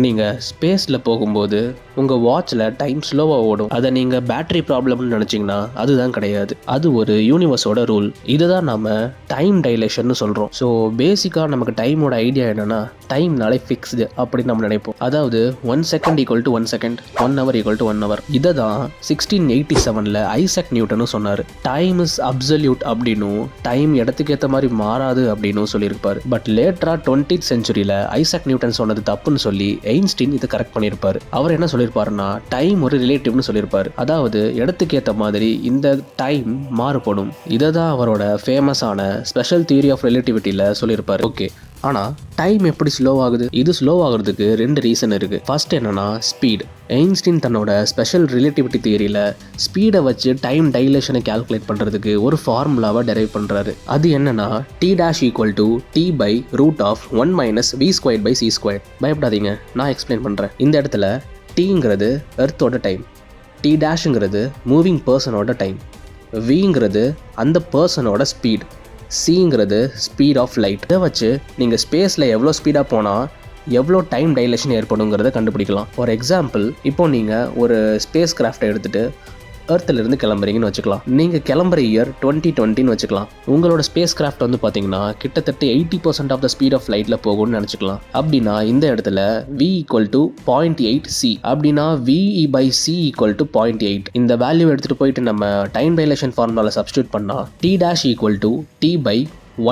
நீங்கள் ஸ்பேஸில் போகும்போது உங்கள் வாட்சில் டைம் ஸ்லோவாக ஓடும். அதை நீங்கள் பேட்டரி ப்ராப்ளம்னு நினச்சிங்கன்னா அதுதான் கிடையாது. அது ஒரு யூனிவர்ஸோட ரூல். இதை தான் நம்ம டைம் டைலேஷன் சொல்கிறோம். ஸோ பேசிக்காக நமக்கு டைமோட ஐடியா என்னென்னா, டைம்னாலே ஃபிக்ஸ்டு அப்படின்னு நம்ம நினைப்போம். அதாவது 1 second equal to 1 second, 1 hour equal to 1 hour. இதை தான் 1687 ஐசக் நியூட்டனும் சொன்னார். டைம் இஸ் அப்சல்யூட் அப்படின்னும், டைம் இடத்துக்கு ஏற்ற மாதிரி மாறாது அப்படின்னு சொல்லியிருப்பார். பட் லேட்டரா 20th செஞ்சுரியில் ஐசக் நியூட்டன் சொன்னது தப்புன்னு சொல்லி ஐன்ஸ்டீன் இதை கரெக்ட் பண்ணியிருப்பாரு. அவர் என்ன சொல்லியிருப்பாருன்னா, டைம் ஒரு ரிலேட்டிவ்னு சொல்லியிருப்பாரு. அதாவது இடத்துக்கு ஏற்ற மாதிரி இந்த டைம் மாறுபடும். இதை தான் அவரோட ஃபேமஸான ஸ்பெஷல் தியரி ஆஃப் ரிலேட்டிவிட்டியில் சொல்லியிருப்பாரு. ஓகே, ஆனால் டைம் எப்படி ஸ்லோ ஆகுது? இது ஸ்லோ ஆகுறதுக்கு 2 ரீசன் இருக்குது. ஃபர்ஸ்ட் என்னன்னா ஸ்பீட். ஐன்ஸ்டீன் தன்னோட ஸ்பெஷல் ரிலேட்டிவிட்டி தியரியில் ஸ்பீடை வச்சு டைம் டைலேஷனை கால்குலேட் பண்ணுறதுக்கு ஒரு ஃபார்முலாவை டெரைவ் பண்ணுறாரு. அது என்னன்னா t dash equal to t by root of 1 minus v squared by c squared. பயப்படாதீங்க, நான் எக்ஸ்பிளைன் பண்ணுறேன். இந்த இடத்துல tங்கிறது எர்த்தோட டைம், t dashங்கிறது மூவிங் பர்சனோட டைம், vங்கிறது அந்த பர்சனோட ஸ்பீட், சிங்கிறது ஸ்பீட் ஆஃப் லைட். இதை வச்சு நீங்கள் ஸ்பேஸில் எவ்வளோ ஸ்பீடாக போனால் எவ்வளோ டைம் டைலேஷன் ஏற்படுங்கிறத கண்டுபிடிக்கலாம். ஃபார் எக்ஸாம்பிள், இப்போ நீங்கள் ஒரு ஸ்பேஸ் கிராஃப்டை எடுத்துகிட்டு எர்த்திலிருந்து கிளம்புறீங்கன்னு வச்சுக்கலாம். நீங்கள் கிளம்புற இயர் 2020ன்னு வச்சுக்கலாம். உங்களோட ஸ்பேஸ் கிராஃப்ட் வந்து பார்த்தீங்கன்னா கிட்டத்தட்ட 80% ஆஃப் த ஸ்பீட் ஆஃப் லைட்டில் போகும்னு நினச்சிக்கலாம். அப்படின்னா இந்த இடத்துல v ஈக்குவல் டு 0.8 c, அப்படின்னா v by c equal to 0.8. இந்த வேல்யூ எடுத்துகிட்டு போயிட்டு நம்ம டைம் டைலேஷன் ஃபார்முலாவில் சப்ஸ்டியூட் பண்ணால் t dash equal to t by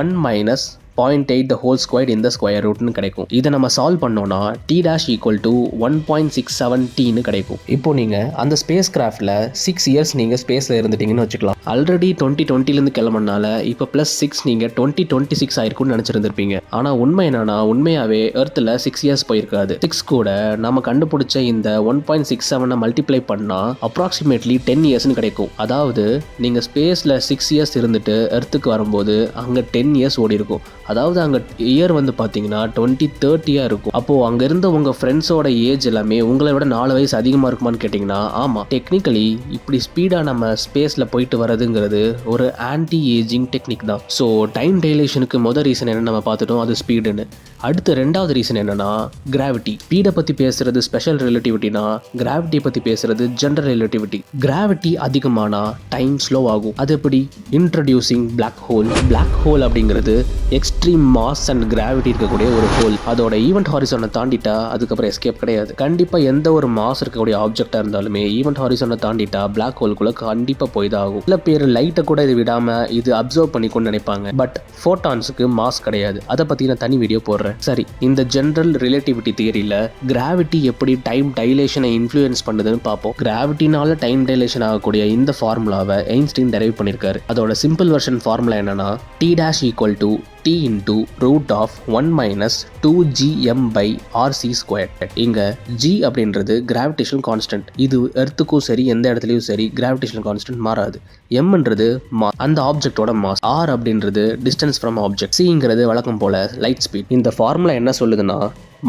1 minus 0.8 the whole squared in the square rootனு கிடைக்கும். இதை நம்ம சால்வ் பண்ணோன்னா t dash equal to 1.67tன்னு கிடைக்கும். இப்போ நீங்கள் அந்த ஸ்பேஸ் கிராஃப்டில் 6 இயர்ஸ் நீங்கள் ஸ்பேஸில் இருந்துட்டீங்கன்னு வச்சுக்கலாம். ஆல்ரெடி 2020லேருந்து கிளம்புனால இப்போ +6 நீங்கள் 2026 ஆயிருக்குன்னு நினச்சிருந்துருப்பீங்க. ஆனால் உண்மை என்னன்னா, உண்மையாகவே எர்த்தில் 6 இயர்ஸ் போயிருக்காது. 6 கூட நம்ம கண்டுபிடிச்ச இந்த 1.67 மல்டிப்ளை பண்ணால் அப்ராக்சிமேட்லி 10 இயர்ஸ்னு கிடைக்கும். அதாவது நீங்கள் ஸ்பேஸில் 6 இயர்ஸ் இருந்துட்டு எர்த்துக்கு வரும்போது அங்கே 10 இயர்ஸ் ஓடி இருக்கும். அதாவது அங்கே இயர் வந்து பார்த்தீங்கன்னா 2030 இருக்கும். அப்போது அங்கே இருந்த உங்கள் ஃப்ரெண்ட்ஸோட ஏஜ் எல்லாமே உங்களை விட 4 வயசு அதிகமாக இருக்குமான்னு கேட்டிங்கன்னா ஆமாம். டெக்னிக்கலி இப்படி ஸ்பீடாக நம்ம ஸ்பேஸில் போயிட்டு வரதுங்கிறது ஒரு ஆன்டி ஏஜிங் டெக்னிக் தான். ஸோ டைம் டைலேஷனுக்கு மொதல் ரீசன் என்ன நம்ம பார்த்துட்டோம், அது ஸ்பீடுன்னு. அடுத்து 2வது ரீசன் என்னன்னா கிராவிட்டி. ஸ்பீடை பற்றி பேசுறது ஸ்பெஷல் ரிலேட்டிவிட்டினா, கிராவிட்டி பற்றி பேசுறது ஜெனரல் ரிலேட்டிவிட்டி. கிராவிட்டி அதிகமானா டைம் ஸ்லோ ஆகும். அது எப்படி? Introducing black hole. Black hole அப்படிங்கிறது எக்ஸ்ட்ரீம் மாஸ் அண்ட் கிராவிட்டி இருக்கக்கூடிய ஒரு ஹோல். அதோட ஈவெண்ட் ஹாரிசனை தாண்டிட்டா அதுக்கப்புறம் எஸ்கேப் கிடையாது. கண்டிப்பாக எந்த ஒரு மாஸ் இருக்கக்கூடிய ஆப்ஜெக்டாக இருந்தாலுமே ஈவெண்ட் ஹாரிசனை தாண்டிட்டா பிளாக் ஹோல்குள்ளே கண்டிப்பாக போய் தான் ஆகும். சில பேர் லைட்டை கூட இது விடாமல் இது அப்சர்வ் பண்ணிக்கொண்டு நினைப்பாங்க. பட் ஃபோட்டான்ஸுக்கு மாஸ் கிடையாது. அதை பற்றி நான் தனி வீடியோ போடுறேன். சரி, இந்த ஜெனரல் ரிலேட்டிவிட்டி தியரியில் கிராவிட்டி எப்படி டைம் டைலேஷனை இன்ஃப்ளூயன்ஸ் பண்ணுதுன்னு பார்ப்போம். கிராவிட்டினால டைம் டைலேஷன் ஆகக்கூடிய இந்த ஃபார்முலாவை ஐன்ஸ்டீன் டெரைவ் பண்ணியிருக்காரு. அதோட சிம்பிள் வெர்ஷன் ஃபார்முலா என்னன்னா t dash equal to t into root of 1 minus 2gm by rc squared. இங்க g அப்படின்றது கிராவிடேஷனல் கான்ஸ்டன்ட். இது எர்த்துக்கும் சரி எந்த இடத்துலையும் சரி கிராவிடேஷனல் கான்ஸ்டன்ட் மாறாது. mன்றது அந்த ஆப்ஜெக்டோட மாஸ், r அப்படின்றது டிஸ்டன்ஸ் ஃப்ரம் ஆப்ஜெக்ட், cங்கிறது வழக்கம் போல லைட் ஸ்பீட். இந்த ஃபார்முலா என்ன சொல்லுதுன்னா,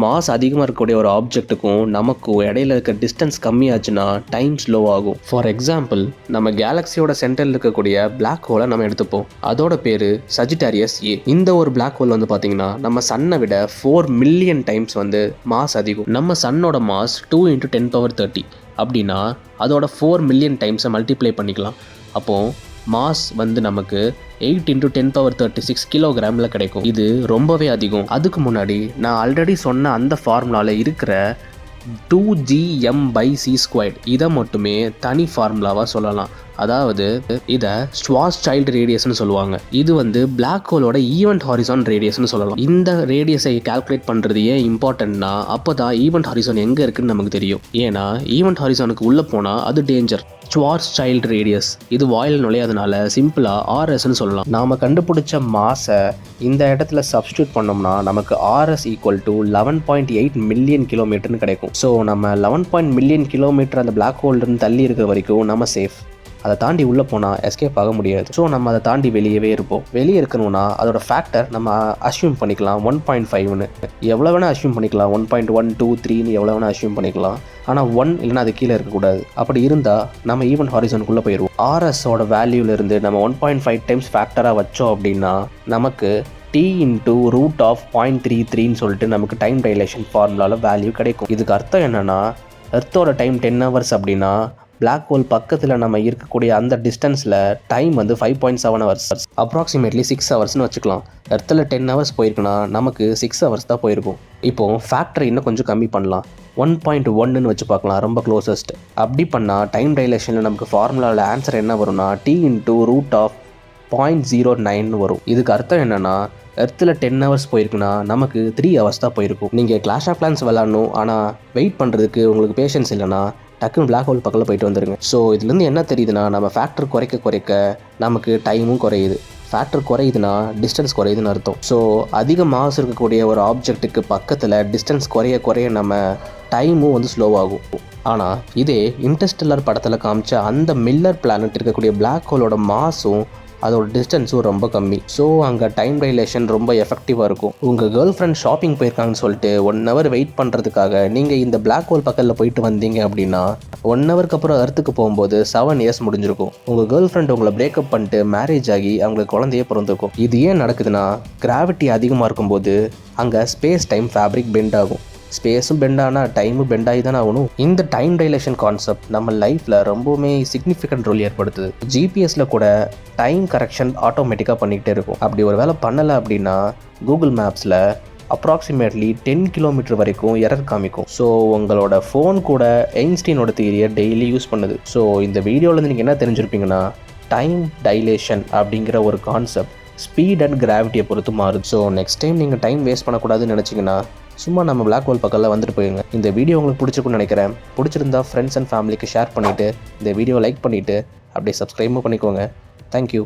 மாஸ் அதிகமாக இருக்கக்கூடிய ஒரு ஆப்ஜெக்ட்டுக்கும் நமக்கும் இடையில இருக்க டிஸ்டன்ஸ் கம்மியாச்சுன்னா டைம் ஸ்லோ ஆகும். ஃபார் எக்ஸாம்பிள், நம்ம கேலக்ஸியோட சென்டரில் இருக்கக்கூடிய பிளாக் ஹோலை நம்ம எடுத்துப்போம். அதோட பேர் சஜிட்டாரியஸ் ஏ. இந்த ஒரு பிளாக் ஹோல் வந்து பார்த்தீங்கன்னா நம்ம சன்னை விட 4 மில்லியன் டைம்ஸ் வந்து மாஸ் அதிகம். நம்ம சன்னோட மாஸ் 2 × 10⁻30. அப்படின்னா அதோட 4 மில்லியன் டைம்ஸை மல்டிப்ளை பண்ணிக்கலாம். அப்போது மாஸ் வந்து நமக்கு 8 × 10⁻36 கிலோகிராமில் கிடைக்கும். இது ரொம்பவே அதிகம். அதுக்கு முன்னாடி நான் ஆல்ரெடி சொன்ன அந்த ஃபார்முலாவில் இருக்கிற 2gm by c squared இதை மட்டுமே தனி ஃபார்முலாவாக சொல்லலாம். அதாவது இதை ஸ்வார்ட்ஸ்சைல்ட் ரேடியஸ்னு சொல்லுவாங்க. இது வந்து பிளாக் ஹோலோட ஈவெண்ட் ஹாரிசான் ரேடியஸ்னு சொல்லலாம். இந்த ரேடியஸை கால்குலேட் பண்ணுறது ஏன் இம்பார்ட்டன்ட்னா, அப்போ தான் ஈவெண்ட் ஹாரிசான் எங்கே இருக்குன்னு நமக்கு தெரியும். ஏன்னா ஈவெண்ட் ஹாரிசானுக்கு உள்ளே போனால் அது டேஞ்சர். ஸ்வார்ட்ஸ்சைல்ட் ரேடியஸ் இது வாயில் நுழையாதனால சிம்பிளாக ஆர்எஸ்ன்னு சொல்லலாம். நாம் கண்டுபிடிச்ச மாஸை இந்த இடத்துல சப்ஸ்டியூட் பண்ணோம்னா நமக்கு ஆர்எஸ் ஈக்குவல் டு 11.8 மில்லியன் கிலோமீட்டர்னு கிடைக்கும். ஸோ நம்ம 11 மில்லியன் கிலோமீட்டர் அந்த பிளாக் ஹோல்லேருந்து தள்ளி இருக்கிற வரைக்கும் நம்ம சேஃப். அதை தாண்டி உள்ளே போனால் எஸ்கேப் ஆக முடியாது. ஸோ நம்ம அதை தாண்டி வெளியவே இருப்போம். வெளியே இருக்கணும்னா அதோட ஃபேக்டர் நம்ம அஸ்யூம் பண்ணிக்கலாம் 1.5ன்னு. எவ்வளோ வேணால் அஸ்யூம் பண்ணிக்கலாம். 1.1 2 3ன்னு எவ்வளோ வேணால் அஸ்யூம் பண்ணிக்கலாம். ஆனால் 1 இல்லைனா அது கீழே இருக்கக்கூடாது. அப்படி இருந்தால் நம்ம ஈவெண்ட் ஹாரிசனுக்குள்ளே போயிடுவோம். ஆர்எஸோட வேல்யூலேருந்து நம்ம 1.5 டைம்ஸ் ஃபேக்டராக வச்சோம் அப்படின்னா நமக்கு t இன்ட்டு ரூட் ஆஃப் 0.33ன்னு சொல்லிட்டு நமக்கு டைம் டைலேஷன் ஃபார்முலாவில் வேல்யூ கிடைக்கும். இதுக்கு அர்த்தம் என்னென்னா, எர்த்தோட டைம் 10 ஹவர்ஸ் அப்படின்னா பிளாக் ஹோல் பக்கத்தில் நம்ம இருக்கக்கூடிய அந்த டிஸ்டன்ஸில் டைம் வந்து 5.7 ஹவர்ஸ், அப்ராக்சிமேட்லி 6 ஹவர்ஸ்னு வச்சுக்கலாம். எர்த்தில் 10 ஹவர்ஸ் போயிருக்குன்னா நமக்கு 6 ஹவர்ஸ் தான் போயிருக்கும். இப்போது ஃபேக்டரை இன்னும் கொஞ்சம் கம்மி பண்ணலாம், 1.1ன்னு வச்சு பார்க்கலாம், ரொம்ப க்ளோசஸ்ட். அப்படி பண்ணால் டைம் டைலேஷனில் நமக்கு ஃபார்முலாவில் ஆன்சர் என்ன வரும்னா t இன்ட்டு ரூட் ஆஃப் 0.09 வரும். இதுக்கு அர்த்தம் என்னென்னா, எர்த்தில் 10 ஹவர்ஸ் போயிருக்குன்னா நமக்கு 3 ஹவர்ஸ் தான் போயிருக்கும். நீங்கள் கிளாஷ் ஆஃப் கிளான்ஸ் விளாட்ணும், ஆனால் வெயிட் பண்ணுறதுக்கு உங்களுக்கு பேஷன்ஸ் இல்லைனா டக்குன்னு பிளாக் ஹோல் பக்கத்தில் போயிட்டு வந்துடுங்க. ஸோ இதுலேருந்து என்ன தெரியுதுன்னா, நம்ம ஃபேக்டர் குறைக்க நமக்கு டைமும் குறையுது. ஃபேக்டர் குறையுதுன்னா டிஸ்டன்ஸ் குறையுதுன்னு அர்த்தம். ஸோ அதிக மாஸ் இருக்கக்கூடிய ஒரு ஆப்ஜெக்ட்டுக்கு பக்கத்தில் டிஸ்டன்ஸ் குறைய நம்ம டைமும் வந்து ஸ்லோவாகும். ஆனால் இதே இன்டர்ஸ்டெல்லர் படத்தில் காமிச்ச அந்த மில்லர் பிளானட் இருக்கக்கூடிய பிளாக் ஹோலோட மாஸும் அதோட டிஸ்டன்ஸும் ரொம்ப கம்மி. ஸோ அங்கே டைம் டைலேஷன் ரொம்ப எஃபெக்டிவாக இருக்கும். உங்கள் கேர்ள் ஃப்ரெண்ட் ஷாப்பிங் போயிருக்காங்கன்னு சொல்லிட்டு 1 ஹவர் வெயிட் பண்ணுறதுக்காக நீங்கள் இந்த பிளாக் ஹோல் பக்கத்தில் போயிட்டு வந்தீங்க அப்படின்னா 1 ஹவருக்கு அப்புறம் எர்த்துக்கு போகும்போது 7 இயர்ஸ் முடிஞ்சிருக்கும். உங்கள் கேர்ள் ஃப்ரெண்ட் உங்களை பிரேக்கப் பண்ணிட்டு மேரேஜ் ஆகி அவங்களுக்கு குழந்தையே பிறந்திருக்கும். இது ஏன் நடக்குதுன்னா, கிராவிட்டி அதிகமாக இருக்கும்போது அங்கே ஸ்பேஸ் டைம் ஃபேப்ரிக் பெண்ட் ஆகும். ஸ்பேஸும் பெண்ட் ஆனால் டைமும் பெண்ட் ஆகி தானே ஆகணும். இந்த டைம் டைலேஷன் கான்செப்ட் நம்ம லைஃப்பில் ரொம்பவுமே சிக்னிஃபிகண்ட் ரோல் ஏற்படுத்துது. ஜிபிஎஸில் கூட டைம் கரெக்ஷன் ஆட்டோமேட்டிக்காக பண்ணிக்கிட்டே இருக்கும். அப்படி ஒரு வேலை பண்ணலை அப்படின்னா கூகுள் மேப்ஸில் அப்ராக்சிமேட்லி 10 கிலோமீட்டர் வரைக்கும் எரர் காமிக்கும். ஸோ உங்களோட ஃபோன் கூட ஐன்ஸ்டீனோட தியரியை டெய்லி யூஸ் பண்ணுது. ஸோ இந்த வீடியோவிலேருந்து நீங்கள் என்ன தெரிஞ்சிருப்பீங்கன்னா, டைம் டைலேஷன் அப்படிங்கிற ஒரு கான்செப்ட் ஸ்பீட் அண்ட் கிராவிட்டியை பொறுத்து மாறுது. ஸோ நெக்ஸ்ட் டைம் நீங்கள் டைம் வேஸ்ட் பண்ணக்கூடாதுன்னு நினச்சிங்கன்னா சும்மா நம்ம பிளாக் ஹோல் பக்கத்தில் வந்துட்டு போயுங்க. இந்த வீடியோ உங்களுக்கு பிடிச்சிருக்குன்னு நினைக்கிறேன். பிடிச்சிருந்தா ஃப்ரெண்ட்ஸ் அண்ட் ஃபேமிலிக்கு ஷேர் பண்ணிவிட்டு இந்த வீடியோ லைக் பண்ணிவிட்டு அப்படியே சப்ஸ்கிரைபும் பண்ணிக்கோங்க. தேங்க்யூ.